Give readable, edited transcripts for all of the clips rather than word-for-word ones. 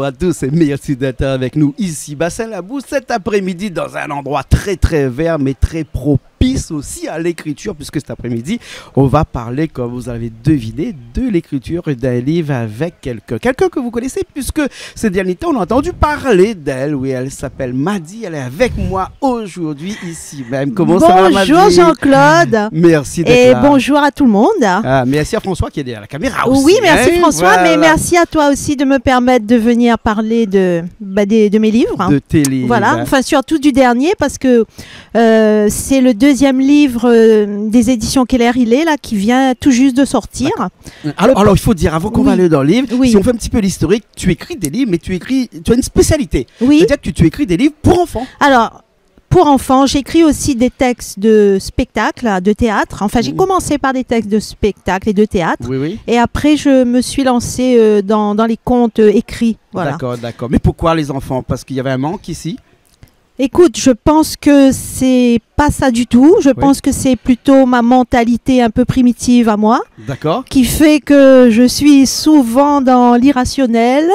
à tous et merci d'être avec nous ici, Bassin Labou, cet après-midi dans un endroit très très vert mais très propice aussi à l'écriture, puisque cet après-midi, on va parler, comme vous avez deviné, de l'écriture d'un livre avec quelqu'un que vous connaissez, puisque ces derniers temps, on a entendu parler d'elle. Oui, elle s'appelle Madi, elle est avec moi aujourd'hui ici même. Comment ça va, Madi? Bonjour Jean-Claude. Merci d'être Et là. bonjour à tout le monde. Ah, merci à François qui est derrière la caméra aussi. Oui, merci François, voilà. mais merci à toi aussi de me permettre de venir parler de mes livres. De tes livres. Voilà, enfin surtout du dernier, parce que c'est le deuxième livre des éditions Keller Ilé, là, qui vient tout juste de sortir. Alors, il faut dire, avant qu'on va aller dans le livre, Oui. si on fait un petit peu l'historique, tu écris des livres, mais tu as une spécialité. Oui. C'est-à-dire que tu écris des livres pour enfants. Alors, pour enfants, j'écris aussi des textes de spectacle, de théâtre. Enfin, j'ai commencé par des textes de spectacle et de théâtre. Oui, oui. Et après, je me suis lancée dans les contes écrits. Voilà. D'accord. Mais pourquoi les enfants? Parce qu'il y avait un manque ici. Écoute, je pense que c'est pas ça du tout. Je pense que c'est plutôt ma mentalité un peu primitive à moi D'accord. qui fait que je suis souvent dans l'irrationnel,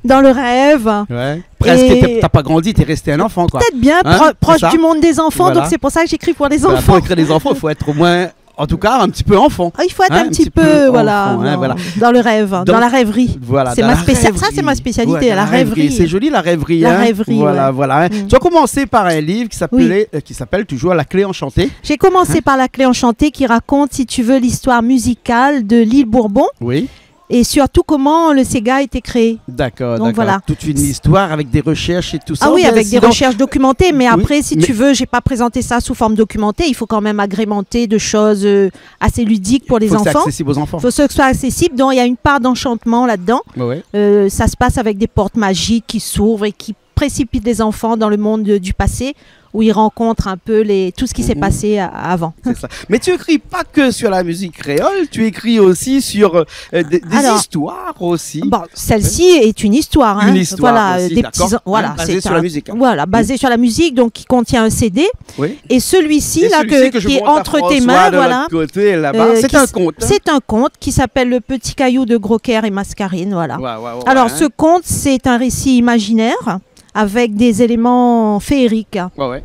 dans le rêve. Ouais. Presque, Et- t'as pas grandi, t'es resté un enfant, quoi. Peut-être bien Hein, proche c'est ça. du monde des enfants, Voilà. donc c'est pour ça que j'écris pour les Voilà, enfants. pour écrire des enfants, il faut être au moins, en tout cas, un petit peu enfant. Ah, il faut être Hein, un petit peu, voilà, enfant, hein, voilà. dans le rêve, dans la rêverie. Voilà, C'est dans ma la spécialité. Ça, rêverie. c'est ma spécialité, Ouais, dans la rêverie. C'est joli, la rêverie. La hein. rêverie, Voilà, ouais. voilà. Hein. Tu as commencé par un livre qui s'appelle toujours La Clé enchantée. J'ai commencé par La Clé enchantée qui raconte, si tu veux, l'histoire musicale de l'île Bourbon Oui. et surtout comment le Sega a été créé. D'accord, Donc d'accord. voilà. Toute une histoire avec des recherches et tout ça. Ah oui, Bien, avec des sinon- recherches documentées, mais Oui, après, si mais- tu veux, j'ai pas présenté ça sous forme documentée. Il faut quand même agrémenter de choses assez ludiques pour les Faut que c'est enfants. accessible aux enfants. Il faut que ce soit accessible. Donc, il y a une part d'enchantement là-dedans. Ouais. Ça se passe avec des portes magiques qui s'ouvrent et qui précipitent les enfants dans le monde du passé, où ils rencontrent un peu tout ce qui s'est passé avant. C'est ça. Mais tu écris pas que sur la musique créole, tu écris aussi sur des Alors, histoires aussi. Bon, celle-ci est une histoire. Hein. Une histoire voilà, aussi, des d'accord. petits, voilà, Hein, basée c'est sur la musique, hein. Voilà, basé sur la musique, donc qui contient un CD. Oui. Et celui-ci Et là celui-ci je qui est montre à entre tes François mains, de voilà. l'autre côté, là-bas. C'est qui un s- conte. Hein. C'est un conte qui s'appelle Le Petit Caillou de Grocker et Mascarine, voilà. Ouais, Alors, hein. ce conte, c'est un récit imaginaire avec des éléments féeriques. Ouais.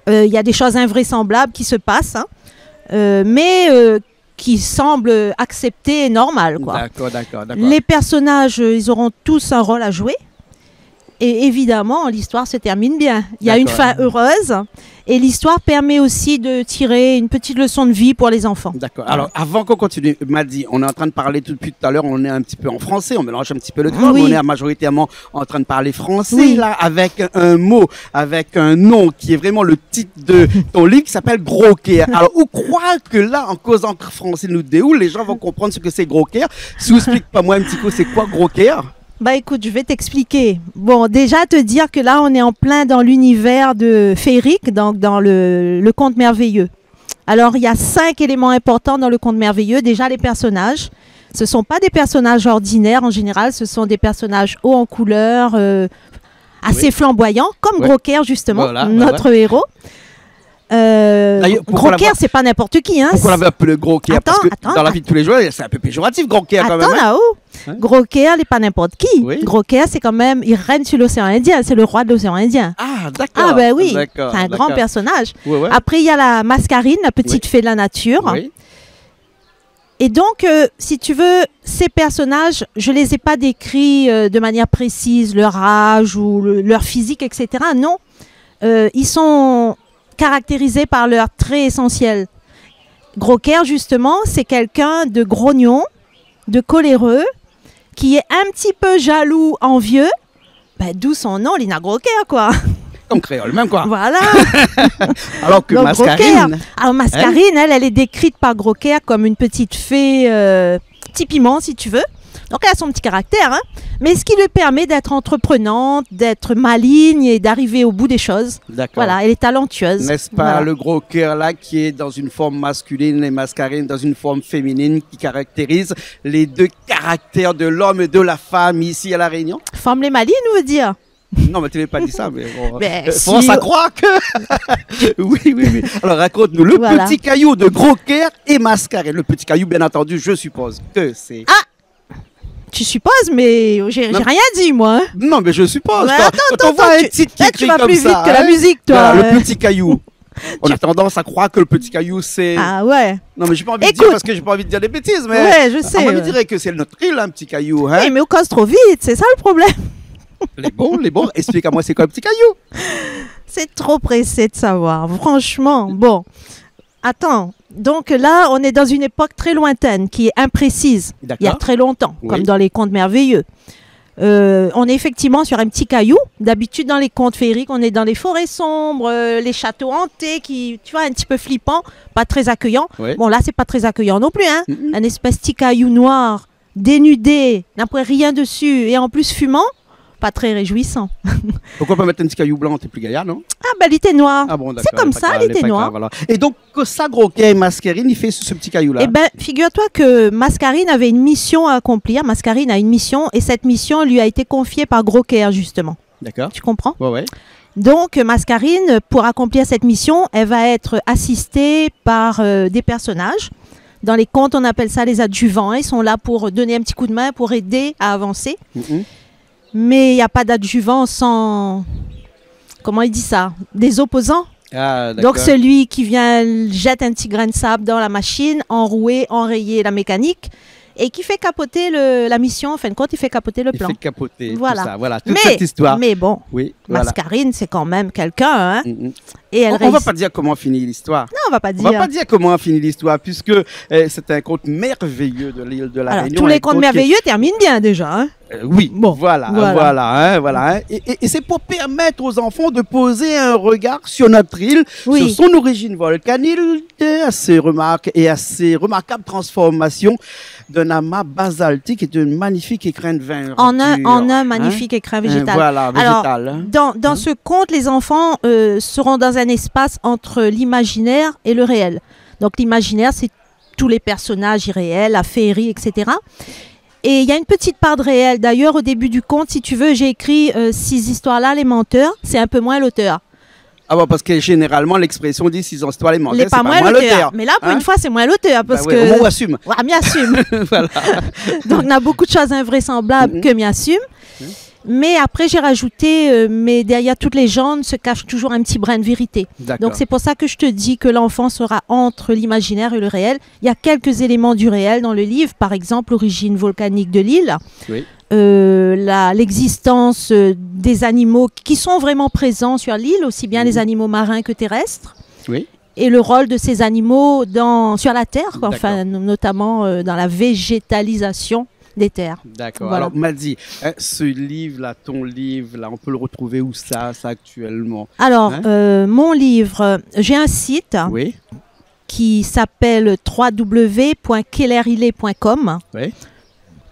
Il y a des choses invraisemblables qui se passent, hein, mais qui semblent acceptées et normales, quoi. D'accord. Les personnages, ils auront tous un rôle à jouer. Et évidemment, l'histoire se termine bien. Il y a une D'accord. fin heureuse. Et l'histoire permet aussi de tirer une petite leçon de vie pour les enfants. D'accord. Alors, avant qu'on continue, Madi, on est en train de parler depuis tout à l'heure, on est un petit peu en français, on mélange un petit peu le créole, Oui. mais on est majoritairement en train de parler français, Oui. là, avec un mot, avec un nom qui est vraiment le titre de ton livre qui s'appelle Gros Caire. Alors, on croit que là, en causant français nous déoule, les gens vont comprendre ce que c'est Gros Caire. Si vous explique pas moi un petit peu, c'est quoi Gros Caire? Bah écoute, je vais t'expliquer. Bon, déjà te dire que là, on est en plein dans l'univers de féerique, donc dans le conte merveilleux. Alors, il y a 5 éléments importants dans le conte merveilleux. Déjà, les personnages. Ce ne sont pas des personnages ordinaires en général, ce sont des personnages hauts en couleur, assez flamboyants, comme Ouais. Grocker justement, Voilà, notre héros. D'ailleurs, pourquoi Grocker, c'est pas n'importe qui. Hein. Pourquoi on l'avait appelé Gros Caire? Parce que Attends, dans la vie de tous les jours, c'est un peu péjoratif, Gros Caire quand même. Attends hein. là-haut. Hein? Grocker, il n'est pas n'importe qui. Oui. Grocker, c'est quand même, il règne sur l'océan Indien, c'est le roi de l'océan Indien. Ah, d'accord. Ah ben oui, D'accord, c'est un grand d'accord. personnage. Ouais. Après, il y a la Mascarine, la petite fée de la nature. Oui. Et donc, si tu veux, ces personnages, je les ai pas décrits de manière précise, leur âge ou leur physique, etc. Non, ils sont caractérisés par leurs traits essentiels. Grocker, justement, c'est quelqu'un de grognon, de coléreux, qui est un petit peu jaloux, envieux. Ben, d'où son nom, Lina Grocker, quoi. Comme créole, même quoi. Voilà. Alors que Donc, Mascarine. Grocker. Alors, Mascarine, elle est décrite par Grocker comme une petite fée, petit piment, si tu veux. Donc, elle a son petit caractère, hein, mais ce qui lui permet d'être entreprenante, d'être maligne et d'arriver au bout des choses. D'accord. Voilà, elle est talentueuse. N'est-ce pas Voilà. le gros cœur là qui est dans une forme masculine et Mascarine dans une forme féminine qui caractérise les deux caractères de l'homme et de la femme ici à La Réunion? Forme les malines, on veut dire. Non, mais tu n'avais pas dit ça, mais bon. Ben, France si- à croire que. oui. Alors raconte-nous le Voilà. petit caillou de gros cœur et Mascarine. Le petit caillou, bien entendu, je suppose que c'est. Tu supposes, mais j'ai rien dit, moi. Hein. Non, mais je suppose. Ouais, Quand on voit un titre qui tu écrit vas comme plus vite ça, que la musique, toi. voilà, le petit caillou. On a tendance à croire que le petit caillou, c'est... Ah ouais. Non, mais j'ai pas envie de dire parce que j'ai pas envie de dire des bêtises, mais... Ouais, je sais. On me dirait que c'est notre île, un petit caillou. Hein? Oui, mais on cause trop vite, c'est ça le problème. Les bons. Explique-moi, c'est quoi un petit caillou? C'est trop pressé de savoir, franchement. Bon, attends. Donc là, on est dans une époque très lointaine, qui est imprécise. Il y a très longtemps, comme dans les contes merveilleux. On est effectivement sur un petit caillou. D'habitude, dans les contes féeriques, on est dans les forêts sombres, les châteaux hantés, qui, tu vois, un petit peu flippant, pas très accueillant. Oui. Bon, là, c'est pas très accueillant non plus. Hein. Un espèce de petit caillou noir, dénudé, n'a rien dessus, et en plus fumant. Pas très réjouissant. Pourquoi pas mettre un petit caillou blanc, t'es plus gaillard, non? Ah bah il était noir. Ah bon, c'est comme ça, il était noir. Voilà. Et donc, Sagroquet et Mascarine, il fait ce petit caillou-là? Eh ben, figure-toi que Mascarine avait une mission à accomplir. Mascarine a une mission, et cette mission lui a été confiée par Groquet, justement. D'accord. Tu comprends? Ouais. Donc, Mascarine, pour accomplir cette mission, elle va être assistée par des personnages. Dans les contes, on appelle ça les adjuvants. Ils sont là pour donner un petit coup de main, pour aider à avancer. Mais il n'y a pas d'adjuvant sans, comment il dit ça, des opposants. Ah, donc celui qui vient jette un petit grain de sable dans la machine, enrouer, enrayer la mécanique et qui fait capoter la mission. En fin de compte, il fait capoter le plan. Il fait capoter voilà. Tout ça, voilà, toute cette histoire. Mais bon, Mascarine, c'est quand même quelqu'un. Hein, et elle on ne va pas dire comment finit l'histoire. Non, on va pas dire. On va pas dire comment finit l'histoire, puisque c'est un conte merveilleux de l'île de la Réunion. Tous les contes merveilleux terminent bien déjà. Hein. Oui, bon, voilà. Et c'est pour permettre aux enfants de poser un regard sur notre île, sur son origine volcanique, à ses remarquables transformations d'un amas basaltique et d'une magnifique écrin de vin. En un magnifique écrin végétal. Voilà, végétal. Alors, dans ce conte, les enfants seront dans un espace entre l'imaginaire et le réel. Donc l'imaginaire, c'est tous les personnages irréels, la féerie, etc. Et il y a une petite part de réel. D'ailleurs, au début du conte, si tu veux, j'ai écrit 6 histoires-là, les menteurs. C'est un peu moins l'auteur. Ah bon, parce que généralement, l'expression dit 6 histoires, les menteurs, c'est pas moins l'auteur. Mais là, pour une fois, c'est moins l'auteur. Parce que... Au moins, on assume. Ouais, m'y assume. Voilà. Donc, on a beaucoup de choses invraisemblables que m'y assume. Mais après, j'ai rajouté, mais derrière toute légende se cache toujours un petit brin de vérité. Donc, c'est pour ça que je te dis que l'enfant sera entre l'imaginaire et le réel. Il y a quelques éléments du réel dans le livre, par exemple, l'origine volcanique de l'île, l'existence des animaux qui sont vraiment présents sur l'île, aussi bien les animaux marins que terrestres. Et le rôle de ces animaux sur la Terre, quoi, enfin, notamment dans la végétalisation des terres. D'accord. Voilà. Alors, Maddy, ce livre-là, ton livre-là, on peut le retrouver où ça actuellement? Alors, mon livre, j'ai un site qui s'appelle www.kellerillet.com. Oui.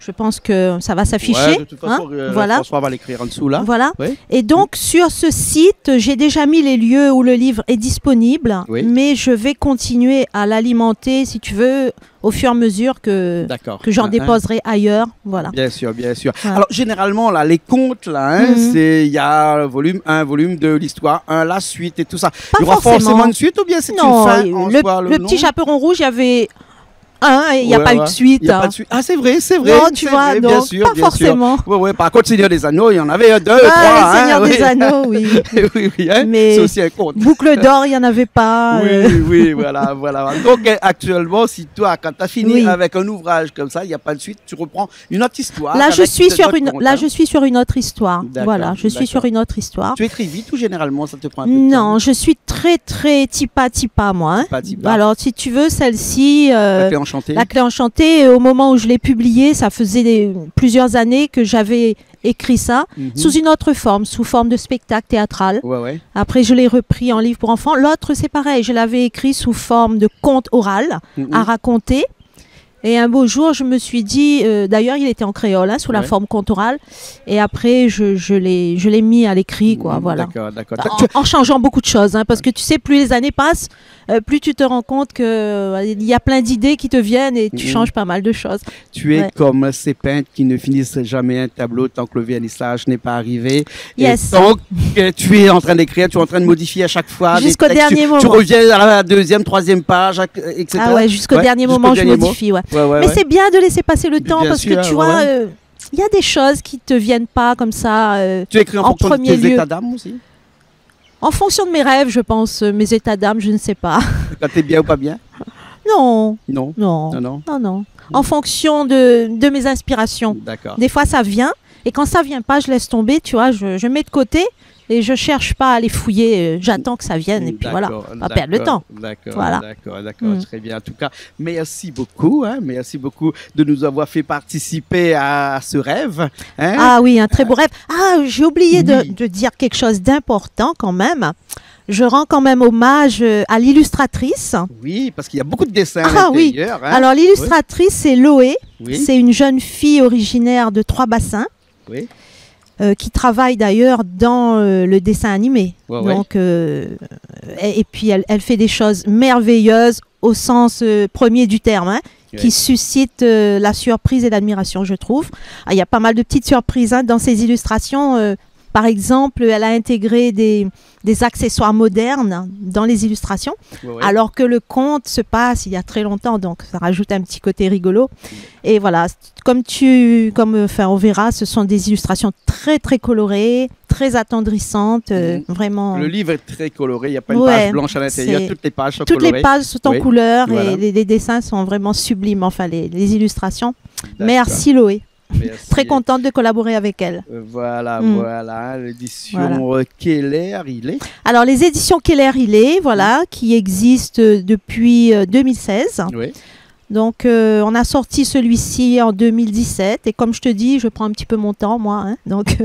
Je pense que ça va s'afficher. De toute façon, François va l'écrire en dessous là. Voilà. Oui. Et donc, sur ce site, j'ai déjà mis les lieux où le livre est disponible, mais je vais continuer à l'alimenter, si tu veux, au fur et à mesure que j'en déposerai ailleurs. Voilà. Bien sûr. Voilà. Alors, généralement, là, les contes, là, il y a le volume 1, volume 2, l'histoire 1, la suite et tout ça. Il y aura forcément une suite ou bien c'est une fin en soi, le petit chaperon rouge, il y avait... il n'y a pas eu de suite. Ah, c'est vrai. Non, tu vois, donc, bien sûr, pas forcément. Oui. Par contre, Seigneur des Anneaux, il y en avait 2, 3. Seigneur des Anneaux, oui. Mais c'est aussi un conte. Boucle d'or, il n'y en avait pas. Oui, voilà. Donc, actuellement, si toi, quand tu as fini avec un ouvrage comme ça, il n'y a pas de suite, tu reprends une autre histoire. Là, je suis sur une autre histoire. Voilà, je suis sur une autre histoire. Tu écris vite ou généralement, ça te prend un peu de temps? Non, je suis très tipa, moi. Alors, si tu veux, celle-ci... La Clé enchantée, au moment où je l'ai publiée, ça faisait plusieurs années que j'avais écrit ça sous une autre forme, sous forme de spectacle théâtral. Après, je l'ai repris en livre pour enfants. L'autre, c'est pareil, je l'avais écrit sous forme de conte oral à raconter. Et un beau jour, je me suis dit, d'ailleurs, il était en créole, sous la forme conte oral. Et après, je l'ai mis à l'écrit, quoi. Voilà. D'accord. En changeant beaucoup de choses, parce que tu sais, plus les années passent, plus tu te rends compte qu'il y a plein d'idées qui te viennent et tu changes pas mal de choses. Tu es comme ces peintres qui ne finissent jamais un tableau tant que le vernissage n'est pas arrivé. Yes. Et donc, tu es en train d'écrire, tu es en train de modifier à chaque fois. Jusqu'au dernier moment. Tu reviens à la deuxième, troisième page, etc. Ah ouais, jusqu'au dernier moment, je modifie, Mais c'est bien de laisser passer le temps parce que tu vois, il y a des choses qui te viennent pas comme ça. Tu écris en fonction de premier tes lieu. états d'âme aussi? En fonction de mes rêves, je pense, mes états d'âme, je ne sais pas. Quand t'es bien ou pas bien? Non, Non. non, Non, non. non, non. En fonction de mes inspirations. D'accord. Des fois, ça vient. Et quand ça vient pas, je laisse tomber, tu vois, je mets de côté et je cherche pas à les fouiller. J'attends que ça vienne et puis voilà, pas perdre le temps. D'accord, Voilà. d'accord, très bien. En tout cas, merci beaucoup, merci beaucoup de nous avoir fait participer à ce rêve. Hein. Ah oui, un très beau rêve. Ah, j'ai oublié Oui. de dire quelque chose d'important quand même. Je rends quand même hommage à l'illustratrice. Oui, parce qu'il y a beaucoup de dessins à Ah oui. l'intérieur. Hein. Alors l'illustratrice, c'est Loé. Oui. C'est une jeune fille originaire de Trois-Bassins. Oui. Qui travaille d'ailleurs dans le dessin animé. Ouais, Donc, et puis elle fait des choses merveilleuses au sens premier du terme, hein, Ouais. qui suscitent la surprise et l'admiration, je trouve. Ah, il y a pas mal de petites surprises dans ces illustrations. Par exemple, elle a intégré des accessoires modernes dans les illustrations, Ouais. alors que le conte se passe il y a très longtemps, donc ça rajoute un petit côté rigolo. Et voilà, on verra, ce sont des illustrations très très colorées, très attendrissantes, vraiment. Le livre est très coloré, il n'y a pas une Ouais, page blanche à l'intérieur, c'est- toutes les pages sont Toutes colorées. les pages sont en Oui, couleur voilà. et les dessins sont vraiment sublimes, enfin les illustrations. D'accord. Merci Loé, Merci. très contente de collaborer avec elle. Voilà, Mm. voilà, l'édition Keller, il est. Alors les éditions Keller-Hillet, voilà, qui existent depuis 2016. Oui. Donc on a sorti celui-ci en 2017 et comme je te dis, je prends un petit peu mon temps moi, hein. Donc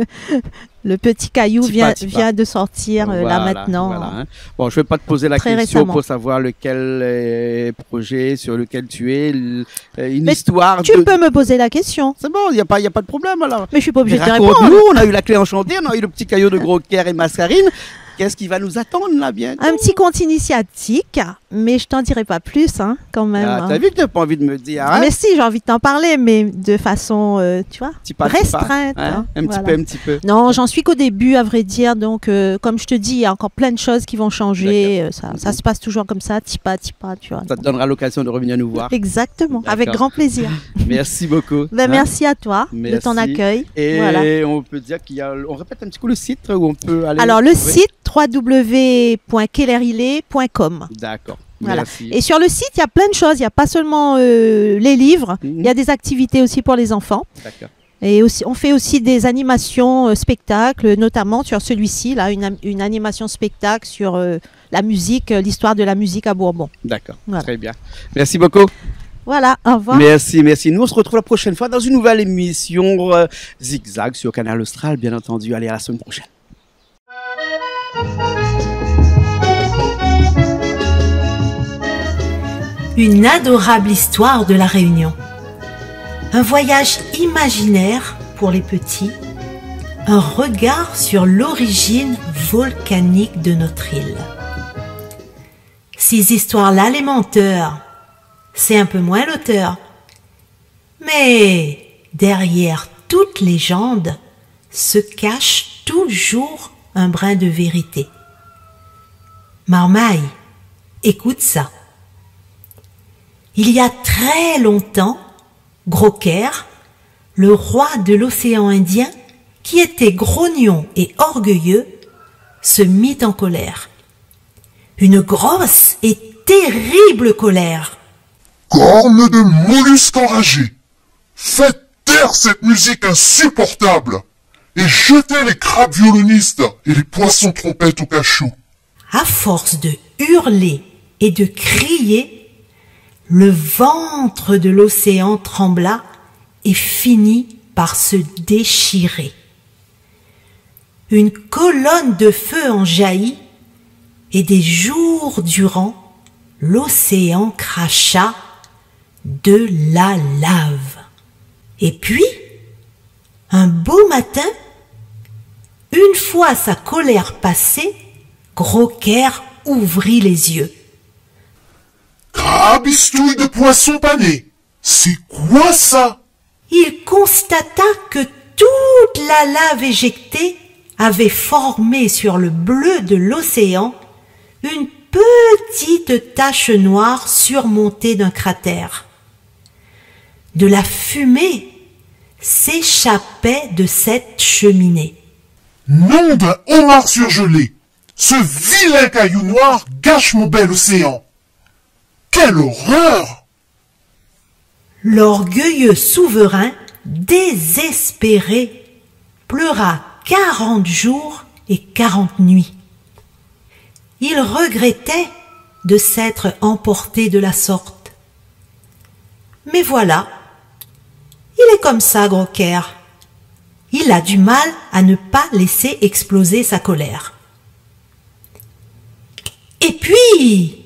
le petit caillou Petit vient, pas, petit pas. vient de sortir là Voilà, maintenant. voilà, hein. Bon, je ne vais pas te poser la Très question récemment. pour savoir lequel projet sur lequel tu es, une Mais histoire Tu de... peux me poser la question, C'est bon, il n'y a pas de problème alors. mais je suis pas obligée de te Raconte-nous, répondre. on a eu la clé enchantée, on a eu le petit caillou de gros Caire et Mascarine. Qu'est-ce qui va nous attendre là bientôt? Un petit conte initiatique, mais je t'en dirai pas plus, hein, quand même. Ah, hein. t'as vu que t'as pas envie de me dire, hein? Mais si, j'ai envie de t'en parler, mais de façon, tu vois, Petit pas, petit pas, restreinte. hein? hein, Un petit voilà. peu, un petit peu. Non, j'en suis qu'au début, à vrai dire. Donc, comme je te dis, il y a encore plein de choses qui vont changer. Ça se passe toujours comme ça, petit pas, tu vois. Ça te donnera l'occasion de revenir nous voir. Exactement, avec D'accord. grand plaisir. Merci beaucoup. Ben, hein. merci à toi de Merci. ton accueil. Et Voilà. on peut dire qu'il y a... On répète un petit coup le site où on peut aller... Alors, le Oui. site www.kellerillet.com. D'accord. Voilà. Merci. Et sur le site, il y a plein de choses. Il n'y a pas seulement les livres, Mhm. il y a des activités aussi pour les enfants. D'accord. Et aussi, on fait aussi des animations spectacles, notamment sur celui-ci, là, une animation spectacle sur la musique, l'histoire de la musique à Bourbon. D'accord. Voilà. Très bien. Merci beaucoup. Voilà, au revoir. Merci. Nous, on se retrouve la prochaine fois dans une nouvelle émission Zigzag sur Canal Austral, bien entendu. Allez, à la semaine prochaine. Une adorable histoire de la Réunion. Un voyage imaginaire pour les petits. Un regard sur l'origine volcanique de notre île. Ces histoires-là, les menteurs, c'est un peu moins l'auteur. Mais derrière toute légende se cache toujours un brin de vérité. Marmaille, écoute ça. Il y a très longtemps, Gros-Caire, le roi de l'océan Indien, qui était grognon et orgueilleux, se mit en colère. Une grosse et terrible colère. Corne de mollusque enragé, faites taire cette musique insupportable et jetez les crabes violonistes et les poissons trompettes au cachot. À force de hurler et de crier, le ventre de l'océan trembla et finit par se déchirer. Une colonne de feu en jaillit et des jours durant, l'océan cracha de la lave. Et puis, un beau matin, une fois sa colère passée, Gros-Caire ouvrit les yeux. Crabistouille de poisson pané, c'est quoi ça? Il constata que toute la lave éjectée avait formé sur le bleu de l'océan une petite tache noire surmontée d'un cratère. De la fumée s'échappait de cette cheminée. Nom d'un homard surgelé! Ce vilain caillou noir gâche mon bel océan! Quelle horreur! L'orgueilleux souverain, désespéré, pleura 40 jours et 40 nuits. Il regrettait de s'être emporté de la sorte. Mais voilà, il est comme ça, Gros-Cœur. Il a du mal à ne pas laisser exploser sa colère. Et puis,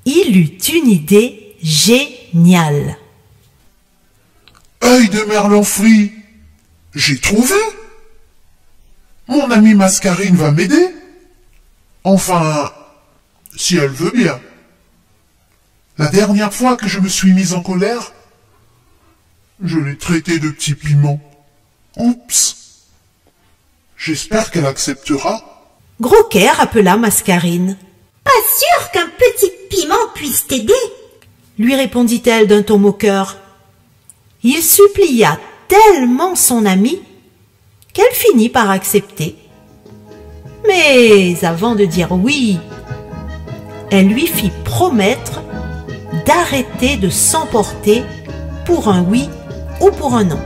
il eut une idée géniale. Œil de Merlan frit, j'ai trouvé! Mon amie Mascarine va m'aider. Enfin, si elle veut bien. La dernière fois que je me suis mise en colère, je l'ai traitée de petit piment. Oups! J'espère qu'elle acceptera. Gros-Cœur appela Mascarine. Pas sûr qu'un petit piment puisse t'aider, Lui répondit-elle d'un ton moqueur. Il supplia tellement son amie qu'elle finit par accepter. Mais avant de dire oui, elle lui fit promettre d'arrêter de s'emporter pour un oui ou pour un non.